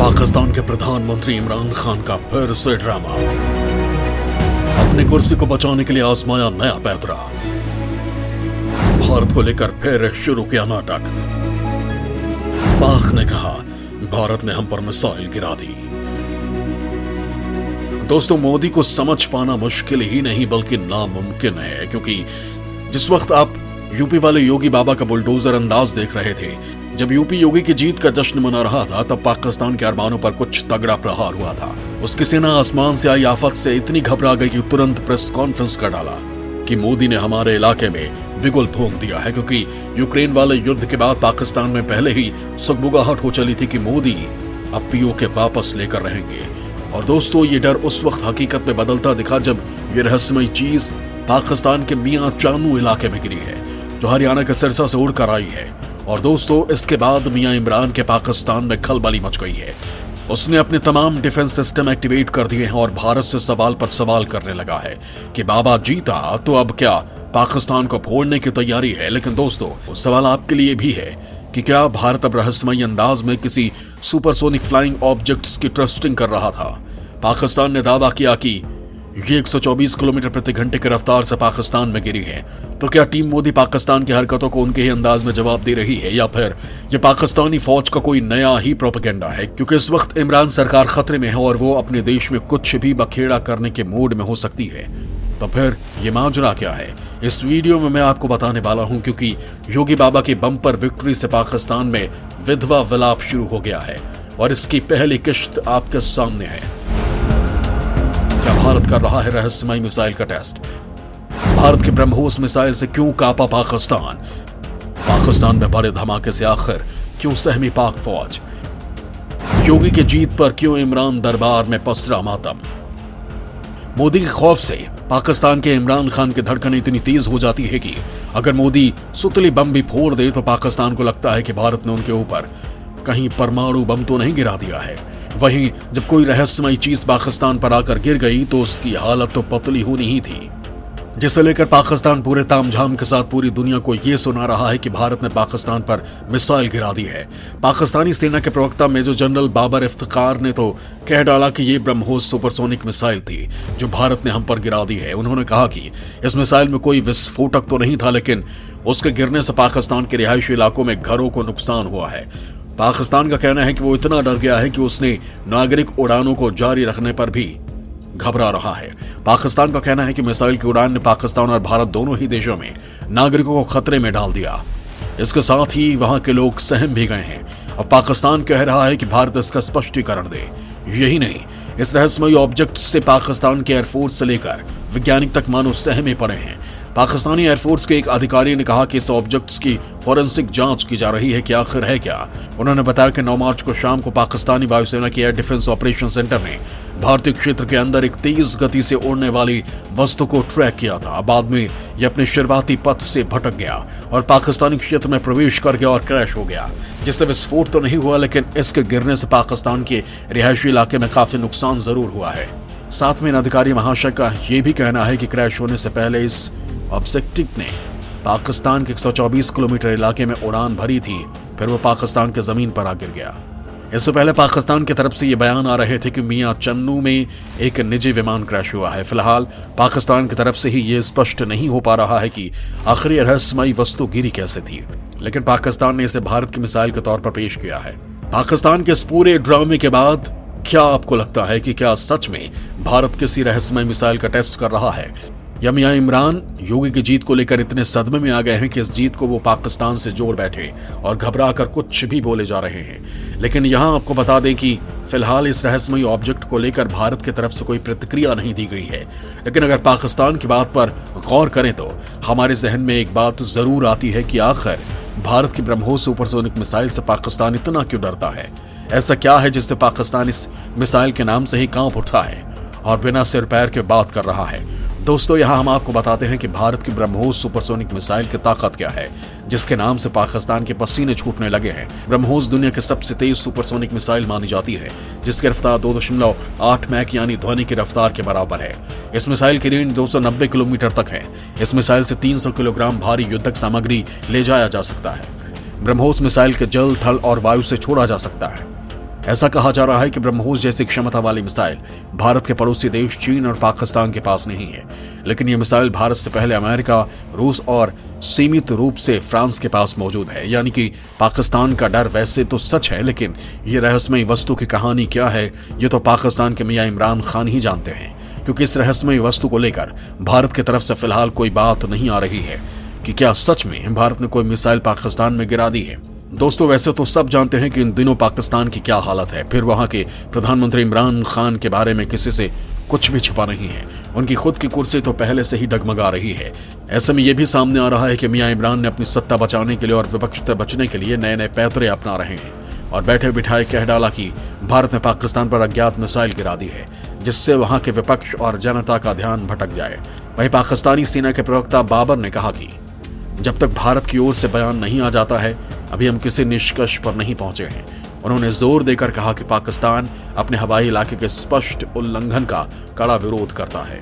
पाकिस्तान के प्रधानमंत्री इमरान खान का फिर से ड्रामा। अपनी कुर्सी को बचाने के लिए आजमाया नया पैतरा। भारत को लेकर फिर शुरू किया नाटक। पाक ने कहा भारत ने हम पर मिसाइल गिरा दी। दोस्तों, मोदी को समझ पाना मुश्किल ही नहीं बल्कि नामुमकिन है, क्योंकि जिस वक्त आप यूपी वाले योगी बाबा का बुलडोजर अंदाज देख रहे थे, जब यूपी योगी की जीत का जश्न मना रहा था, तब पाकिस्तान के अरमानों पर कुछ तगड़ा प्रहार हुआ था। उसकी सेना आसमान से आई आफत से इतनी घबरा गई कि तुरंत प्रेस कॉन्फ्रेंस कर डाला कि मोदी ने हमारे इलाके में बिगुल फूंक दिया है, क्योंकि यूक्रेन वाले युद्ध के बाद पाकिस्तान में पहले ही सुगबुगाहट हो चली थी कि मोदी अब पीओके वापस लेकर रहेंगे। और दोस्तों, ये डर उस वक्त हकीकत में बदलता दिखा जब ये रहस्यमयी चीज पाकिस्तान के मियां चानू इलाके में गिरी है, जो हरियाणा के सिरसा से उड़कर आई है। और दोस्तों, इसके बाद मियां इमरान के पाकिस्तान में खलबली मच गई है। उसने अपने तमाम डिफेंस सिस्टम एक्टिवेट कर दिए हैं और भारत से सवाल पर सवाल करने लगा है कि बाबा जीता तो अब क्या पाकिस्तान को फोड़ने की तैयारी है। लेकिन दोस्तों, सवाल आपके लिए भी है कि क्या भारत अब रहस्यमयी अंदाज में किसी सुपरसोनिक फ्लाइंग ऑब्जेक्ट्स की टेस्टिंग कर रहा था। पाकिस्तान ने दावा किया कि ये 124 किलोमीटर प्रति घंटे की रफ्तार से पाकिस्तान में गिरी है। तो क्या टीम मोदी पाकिस्तान की हरकतों को उनके ही अंदाज में जवाब दे रही है, या फिर ये पाकिस्तानी फौज का कोई नया ही प्रोपेगेंडा है? क्योंकि इस वक्त इमरान सरकार खतरे में है और वो अपने देश में कुछ भी बखेड़ा करने के मूड में हो सकती है। तो फिर ये माजरा क्या है, इस वीडियो में मैं आपको बताने वाला हूं, क्योंकि योगी बाबा की बम्पर विक्ट्री से पाकिस्तान में विधवा विलाप शुरू हो गया है और इसकी पहली किश्त आपके सामने है। क्या भारत कर रहा है रहस्यमयी मिसाइल का टेस्ट? भारत के ब्रह्मोस मिसाइल से क्यों कांपा पाकिस्तान? पाकिस्तान में बड़े धमाके से आखिर क्यों सहमी पाक फौज? योगी की जीत पर क्यों इमरान दरबार में पसरा मातम? मोदी के खौफ से पाकिस्तान के इमरान खान की धड़कन इतनी तेज हो जाती है कि अगर मोदी सुतली बम भी फोड़ दे तो पाकिस्तान को लगता है कि भारत ने उनके ऊपर कहीं परमाणु बम तो नहीं गिरा दिया है। वहीं जब कोई रहस्यमयी चीज पाकिस्तान पर आकर गिर गई तो उसकी हालत तो पतली होनी ही थी, जिसे लेकर पाकिस्तान पूरे तामझाम के साथ पूरी दुनिया को यह सुना रहा है कि भारत ने पाकिस्तान पर मिसाइल गिरा दी है। पाकिस्तानी सेना के प्रवक्ता मेजर जनरल बाबर इफ्तिकार ने तो कह डाला कि यह ब्रह्मोस सुपरसोनिक मिसाइल थी जो भारत ने हम पर गिरा दी है। उन्होंने कहा कि इस मिसाइल में कोई विस्फोटक तो नहीं था, लेकिन उसके गिरने से पाकिस्तान के रिहायशी इलाकों में घरों को नुकसान हुआ है। पाकिस्तान का कहना है कि वो इतना डर गया है कि उसने नागरिक उड़ानों को जारी रखने पर भी घबरा रहा है। पाकिस्तान का कहना है कि मिसाइल की उड़ान ने पाकिस्तान और भारत दोनों ही देशों में नागरिकों को खतरे में डाल दिया। इसके साथ ही वहां के लोग सहम भी गए हैं और पाकिस्तान कह रहा है कि भारत इसका स्पष्टीकरण दे। यही नहीं, इस रहस्यमयी ऑब्जेक्ट से पाकिस्तान के एयरफोर्स से लेकर वैज्ञानिक तक मानो सहमे पड़े हैं। पाकिस्तानी एयरफोर्स के एक अधिकारी ने कहा कि इस ऑब्जेक्ट्स की फॉरेंसिक जांच की जा रही है कि आखिर है क्या। उन्होंने बताया कि 9 मार्च को शाम को पाकिस्तानी वायुसेना के एयर डिफेंस ऑपरेशन सेंटर ने भारतीय क्षेत्र के अंदर एक तेज गति से उड़ने वाली वस्तु को ट्रैक किया था। बाद में यह अपने शुरुआती पथ से भटक गया और पाकिस्तानी क्षेत्र में प्रवेश कर गया और क्रैश हो गया, जिससे विस्फोट तो नहीं हुआ, लेकिन इसके गिरने से पाकिस्तान के रिहायशी इलाके में काफी नुकसान जरूर हुआ है। साथ में इन अधिकारी महाशय का यह भी कहना है कि क्रैश होने से पहले इस ऑब्जेक्टिव ने पाकिस्तान के 124 किलोमीटर इलाके में उड़ान भरी थी, फिर वो पाकिस्तान के जमीन पर आ गिर गया। इससे पहले पाकिस्तान की तरफ से ये बयान आ रहे थे कि मियां चन्नू में एक निजी विमान क्रैश हुआ है। फिलहाल पाकिस्तान की तरफ से ही ये स्पष्ट नहीं हो पा रहा है कि आखिर ये रहस्यमयी वस्तु गिरी कैसे थी, लेकिन पाकिस्तान ने इसे भारत की मिसाइल के तौर पर पेश किया है। पाकिस्तान के इस पूरे ड्रामे के बाद क्या आपको लगता है कि क्या सच में भारत किसी रहस्यमयी मिसाइल का टेस्ट कर रहा है, या मियां इमरान योगी की जीत को लेकर इतने सदमे में आ गए हैं कि इस जीत को वो पाकिस्तान से जोड़ बैठे और घबरा कर कुछ भी बोले जा रहे हैं? लेकिन यहां आपको बता दें कि फिलहाल इस रहस्यमयी ऑब्जेक्ट को लेकर भारत की तरफ से कोई प्रतिक्रिया नहीं दी गई है। लेकिन अगर पाकिस्तान की बात पर गौर करें तो हमारे जहन में एक बात जरूर आती है कि आखिर भारत की ब्रह्मोस सुपरसोनिक मिसाइल से पाकिस्तान इतना क्यों डरता है? ऐसा क्या है जिससे पाकिस्तान इस मिसाइल के नाम से ही कांप उठा है और बिना सिर पैर के बात कर रहा है? दोस्तों, यहाँ हम आपको बताते हैं कि भारत की ब्रह्मोस सुपरसोनिक मिसाइल की ताकत क्या है, जिसके नाम से पाकिस्तान के पसीने छूटने लगे हैं। ब्रह्मोस दुनिया की सबसे तेज सुपरसोनिक मिसाइल मानी जाती है, जिसकी रफ्तार 2.8 मैक यानी ध्वनि की रफ्तार के बराबर है। इस मिसाइल की रेंज 290 किलोमीटर तक है। इस मिसाइल से 300 किलोग्राम भारी युद्धक सामग्री ले जाया जा सकता है। ब्रह्मोस मिसाइल के जल, थल और वायु से छोड़ा जा सकता है। ऐसा कहा जा रहा है कि ब्रह्मोस जैसी क्षमता वाली मिसाइल भारत के पड़ोसी देश चीन और पाकिस्तान के पास नहीं है, लेकिन यह मिसाइल भारत से पहले अमेरिका, रूस और सीमित रूप से फ्रांस के पास मौजूद है। यानी कि पाकिस्तान का डर वैसे तो सच है, लेकिन ये रहस्यमयी वस्तु की कहानी क्या है ये तो पाकिस्तान के मियां इमरान खान ही जानते हैं, क्योंकि इस रहस्यमयी वस्तु को लेकर भारत की तरफ से फिलहाल कोई बात नहीं आ रही है कि क्या सच में भारत ने कोई मिसाइल पाकिस्तान में गिरा दी है। दोस्तों, वैसे तो सब जानते हैं कि इन दिनों पाकिस्तान की क्या हालत है, फिर वहां के प्रधानमंत्री इमरान खान के बारे में किसी से कुछ भी छिपा नहीं है। उनकी खुद की कुर्सी तो पहले से ही डगमगा रही है। ऐसे में यह भी सामने आ रहा है कि मियां इमरान ने अपनी सत्ता बचाने के लिए और विपक्ष से बचने के लिए नए नए पैतरे अपना रहे हैं और बैठे बिठाए कह डाला कि भारत ने पाकिस्तान पर अज्ञात मिसाइल गिरा दी है, जिससे वहां के विपक्ष और जनता का ध्यान भटक जाए। वहीं पाकिस्तानी सेना के प्रवक्ता बाबर ने कहा कि जब तक भारत की ओर से बयान नहीं आ जाता है, अभी हम किसी निष्कर्ष पर नहीं पहुंचे हैं। उन्होंने जोर देकर कहा कि पाकिस्तान अपने हवाई इलाके के स्पष्ट उल्लंघन का कड़ा विरोध करता है।